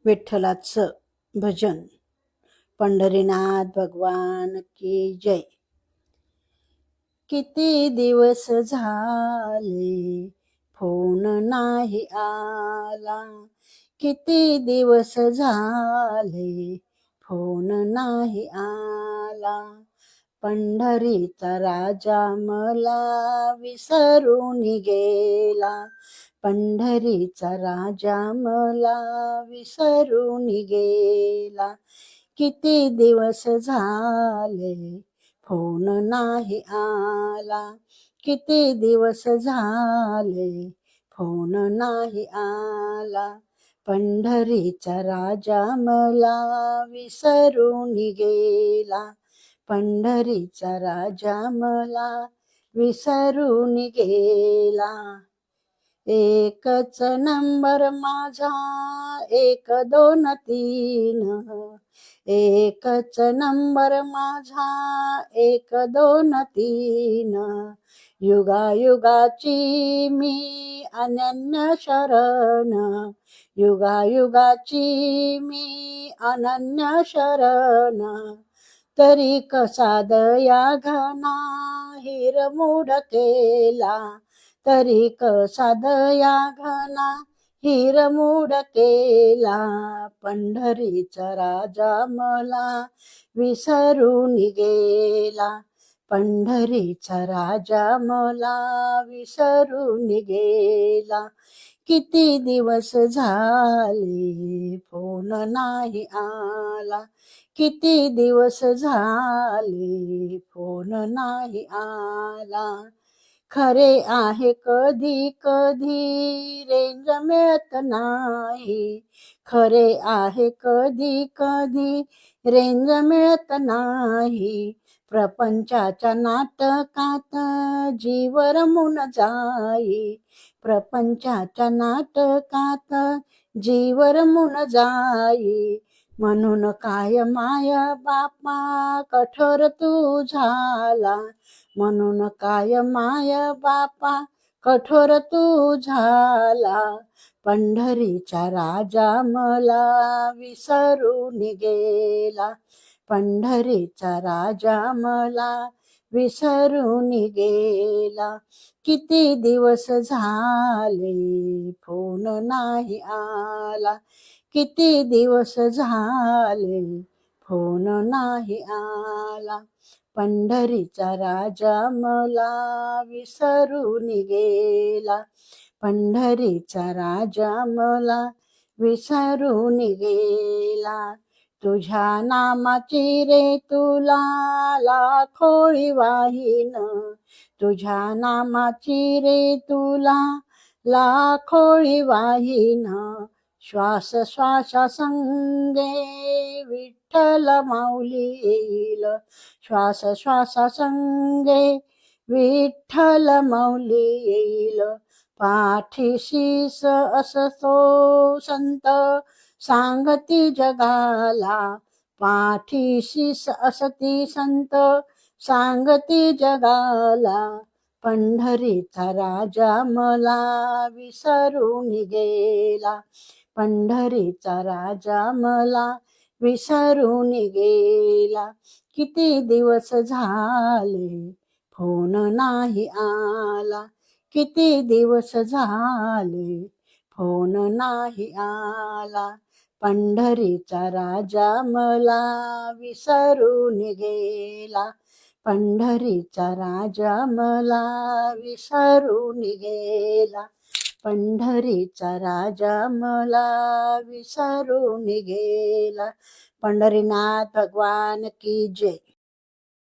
विठ्ठलाचं भजन. पंढरीनाथ भगवान की जय. किती दिवस झाले फोन नाही आला, किती दिवस झाले फोन नाही आला. पंढरीचा राजा मला विसरून गेला, पंढरीचा राजा मला विसरून गेला. किती दिवस झाले फोन नाही आला, किती दिवस झाले फोन नाही आला. पंढरीचा राजा मला विसरून गेला, पंढरीचा राजा मला विसरून गेला. एकच नंबर माझा 1 2 3, एकच नंबर माझा 1 2 3. युगायुगाची मी अनन्य शरण, युगायुगाची मी अनन्य शरण. तरी कसा दया घना हिरमोड केला, तरी कसा दया घना हिरमोड केला. पंढरीचा राजा मला विसरून गेला, पंढरीचा राजा मला विसरून गेला. किती दिवस झाले फोन नाही आला, किती दिवस झाले फोन नाही आला. खरे आहे कधी कधी रेंज मिळत नाही, खरे आहे कधी कधी रेंज मिळत नाही. प्रपंचाच्या नाटकात जीव रमून जाई, प्रपंचाच्या नाटकात जीव रमून जाई. म्हणून काय माया बापा कठोर तू झाला, म्हणून काय माया बापा कठोर तू झाला. पंढरीचा राजा मला विसरून गेला, पंढरीचा राजा मला विसरून गेला. किती दिवस झाले फोन नाही आला, किती दिवस झाले फोन नाही आला. पंढरीचा राजा मला विसरून गेला, पंढरीचा राजा मला विसरून गेला. तुझ्या नामाची रे तुला लाखोळी वाहीन, तुझ्या नामाची रे तुला लाखोळी वाहीन. श्वास श्वासा संगे विठ्ठल माऊली येईल, श्वास श्वासा संगे विठ्ठल माऊली येईल. पाठीशीस असतो संत सांगती जगाला, पाठीशीस असती संत सांगती जगाला. पंढरीचा राजा मला विसरून गेला, पंढरीचा राजा मला विसरून गेला. किती दिवस झाले फोन नाही आला, किती दिवस झाले फोन नाही आला. पंढरीचा राजा मला विसरून गेला, पंढरीचा राजा मला विसरून गेला. पंढरीचा राजा मला विसरून गेला. पंढरीनाथ भगवान की जय.